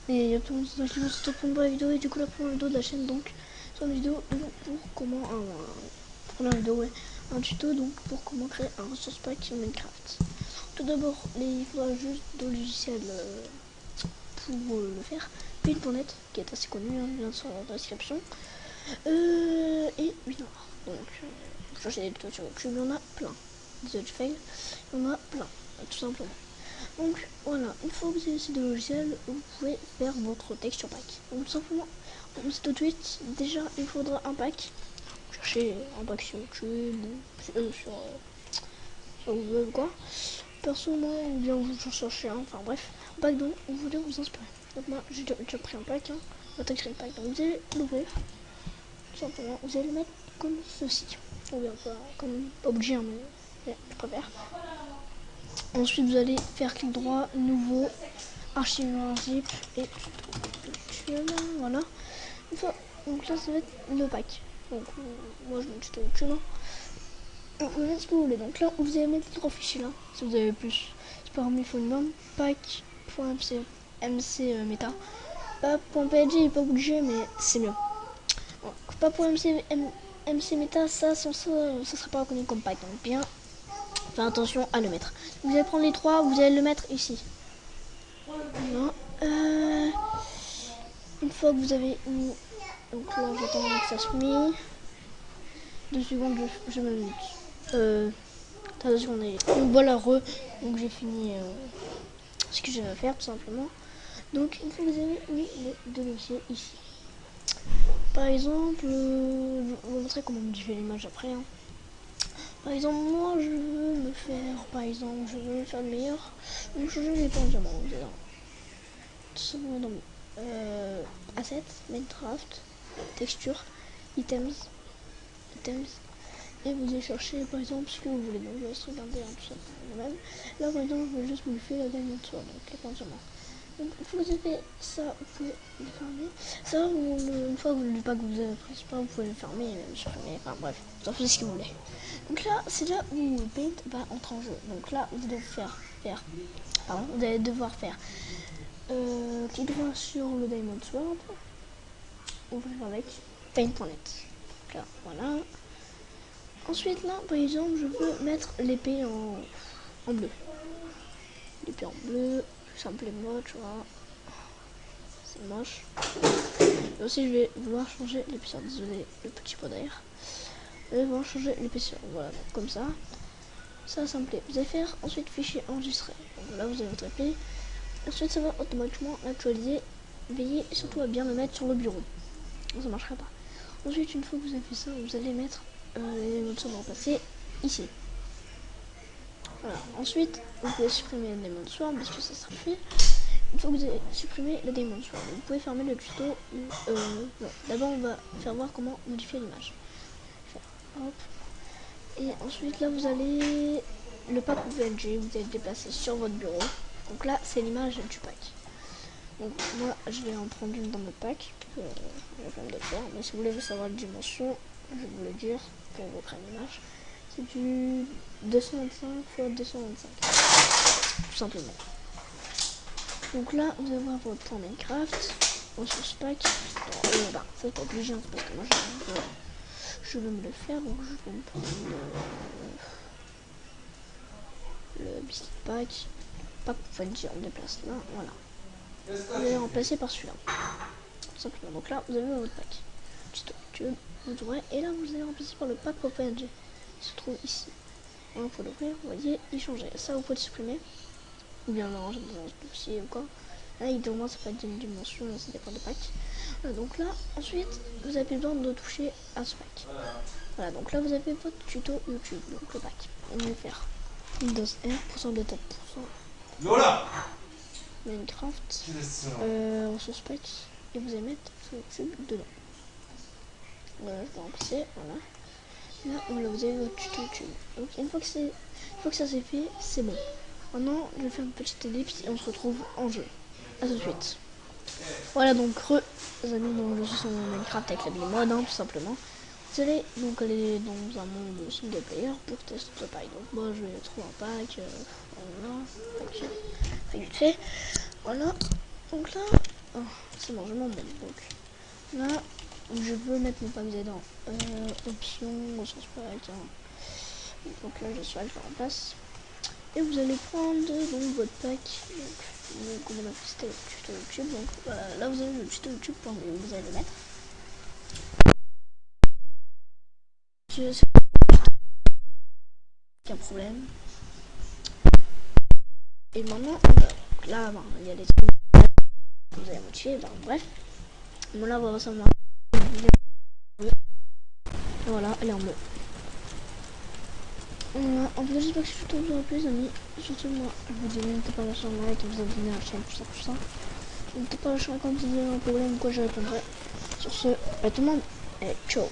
Et tout le monde, c'est stop pour la vidéo. Et du coup, la première vidéo de la chaîne, donc, c'est une vidéo pour comment. Première vidéo, ouais. Un tuto donc pour comment créer un resource pack sur Minecraft. Tout d'abord, il faudra juste deux logiciels pour le faire. Paint.net, qui est assez connu, hein, lien sur la description. Et Winrar. Donc, cherchez des tutos sur YouTube, il y en a plein. Des autres fails, il y en a plein, tout simplement. Donc voilà, une fois que vous avez ces deux logiciels, vous pouvez faire votre texture pack. Donc tout simplement, tout de suite, déjà il faudra un pack. Cherchez un pack sur YouTube ou sur Google quoi. Perso moi, ou bien vous cherchez un, enfin bref, un pack dont vous voulez vous inspirer. Donc moi j'ai déjà pris un pack, hein, un texture pack. Donc vous allez l'ouvrir, tout simplement, vous allez le mettre comme ceci. Ou bien pas comme pas obligé, hein, mais je préfère. Ensuite, vous allez faire clic droit, nouveau, archive un zip et voilà. Une fois, donc là, ça va être le pack. Donc, moi, je mets juste YouTube. Hein. Donc, vous mettez ce que vous voulez. Donc là, vous allez mettre les trois fichiers là, si vous avez plus. C'est pas un minimum, pack.mc meta. Pas.png n'est pas obligé, mais c'est mieux. Donc, pas.mc meta, ça sera pas reconnu comme pack. Donc, bien. Faire attention à le mettre. Vous allez prendre les trois, vous allez le mettre ici. Voilà. Une fois que vous avez mis, donc là j'attends que ça se met. 2 secondes, je me mute. 2 secondes. Donc voilà, donc j'ai fini ce que j'avais à faire tout simplement. Donc une fois que vous avez mis les deux dossiers ici. Par exemple, je vais vous montrer comment modifier l'image après. Hein. Par exemple, moi je veux me faire, le meilleur. Donc je vais pas en diamant, tout simplement dans assets, Minecraft, texture, items, et vous allez chercher par exemple ce que vous voulez. Donc je vais se regarder hein, tout ça moi-même. Là par exemple, je vais juste modifier la diamond sword, donc les diamants. Donc une fois que vous avez fait ça, vous pouvez le fermer. Ça, une fois que vous pas que vous avez pris pas, vous pouvez le fermer et même supprimer. Enfin bref, vous en faites ce que vous voulez. Donc là, c'est là où Paint entre en jeu. Donc là, vous allez vous allez devoir faire clic droit sur le Diamond Sword, ouvrir avec Paint.net. Là, voilà. Ensuite, là, par exemple, je veux mettre l'épée en bleu. L'épée en bleu, simplement, tu vois. C'est moche. Et aussi, je vais vouloir changer l'épaisseur. Désolé, le petit pot d'air. Je vais vouloir changer l'épaisseur. Voilà, donc comme ça. Ça me plaît. Vous allez faire ensuite fichier enregistré. Donc là, vous avez votre épée. Ensuite, ça va automatiquement l'actualiser. Veillez surtout à bien le mettre sur le bureau. Ça marchera pas. Ensuite, une fois que vous avez fait ça, vous allez mettre les émotions sont remplacées ici. Voilà. Ensuite, vous pouvez supprimer le Diamond Sword parce que ça sera fait. Une fois que vous avez supprimé le Diamond Sword, vous pouvez fermer le tuto. D'abord, on va faire voir comment modifier l'image. Hop. Et ensuite, là, vous allez le pack PNG, vous allez le déplacer sur votre bureau. Donc là, c'est l'image du pack. Donc moi, je vais en prendre une dans le pack. Je viens de le faire. Mais si vous voulez savoir les dimensions, je vais vous le dire pour votre image. C'est du 225 x 225. Tout simplement. Donc là, vous allez voir votre point Minecraft. Ressources pack. Ça c'est pas obligé, hein, parce que moi je veux me le faire. Donc je vais me prendre le biscuit pack. Pack pour dire on déplace là. Voilà. Vous allez remplacer par celui-là. Tout simplement. Donc là, vous avez votre pack. Vous ouvrez et là, vous allez remplacer par le pack PNG. Il se trouve ici. Donc, pour l'ouvrir, vous voyez, il changeait. Ça, vous pouvez le supprimer. Ou bien le ranger dans un dossier ou quoi. Là, évidemment, ça peut être une dimension, ça dépend des packs. Donc là, ensuite, vous avez besoin de toucher à ce pack. Voilà, donc là, vous avez votre tuto YouTube, donc le pack. On va le faire. Windows R, % de top Minecraft, ressources pack, et vous allez mettre YouTube dedans. Voilà, je vais remplacer, voilà. Là, voilà, vous avez votre tuto YouTube. Donc une fois que ça c'est fait, c'est bon. Maintenant, je vais faire une petite ellipse et on se retrouve en jeu. A tout de suite. Voilà donc les amis, donc je suis sur Minecraft avec la mode, hein, tout simplement. Vous allez donc aller dans un monde single player pour tester le pack. Donc moi je vais trouver un pack, voilà, vite fait, voilà. Donc là, oh, c'est bon, je m'en montre. Donc là, je veux mettre mon pack dedans. Options, ressources pack. Hein. Donc là, je suis à le faire en place. Et vous allez prendre donc votre pack. Donc comme on a testé le tuto YouTube. Donc voilà, là vous avez le tuto YouTube où vous allez le mettre. Aucun problème. Et maintenant, là, il y a des trucs que vous allez modifier. Bref, là, on va recevoir. Voilà, elle est en bleu. En tout cas, j'espère que ce tuto vous aura plu, les amis. Surtout, moi, je vous dis, n'hésitez pas à lâcher un like, vous abonner à la chaîne, tout ça. N'hésitez pas à lâcher un commentaire, un problème, quoi, je répondrai. Sur ce, à tout le monde, et ciao.